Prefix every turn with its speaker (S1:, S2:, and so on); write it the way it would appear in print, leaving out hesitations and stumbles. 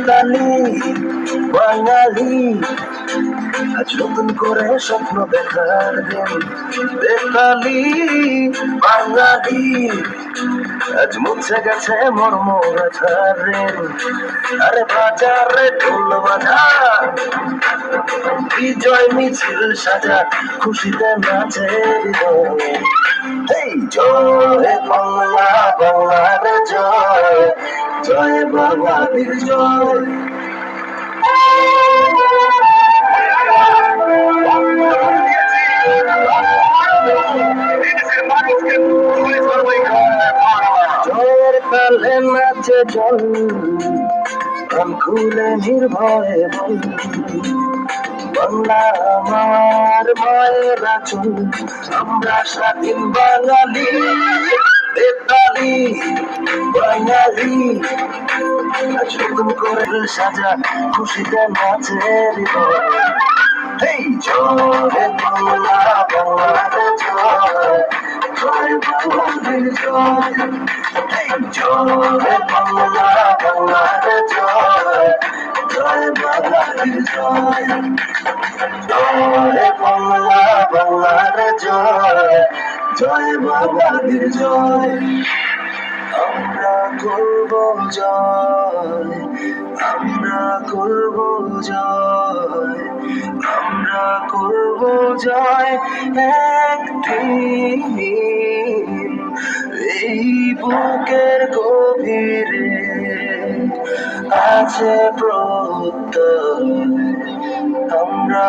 S1: বেতালি বাঙালি আজ নতুন করে স্বপ্ন দেখার দিন। বেতালি বাঙালি আজ মুছে গেছে মর্ম ব্যথার ঋণ। আরে বাজারে ঢোল বাজা, বিজয় মিছিল সাজা, খুশিতে নাচে হৃদয়। এই জয় বাংলা, বাংলার জয়, জয় বাঙালির জয়। জয়ের তালে নাচে জল, প্রাণ খুলে নির্ভয়ে বল, বাংলা আমার মায়ের আঁচল, আমরা স্বাধীন বাঙালি। বেতালি বাঙালি আজ নতুন করে সাজা, খুশিতে নাচে হৃদয়। এই জয় বাংলা, বাংলার জয়, জয় বাঙালির জয়। এই জয় বাংলা, বাংলার জয়, জয় বাঙালির জয়। জয় বাংলা, বাংলার জয়, জয় বাঙালির জয়। আমরা করব জয়, আমরা করব জয়, আমরা করব জয় একদিন। এই বুকের গভীরে আছে প্রত্যয়, আমরা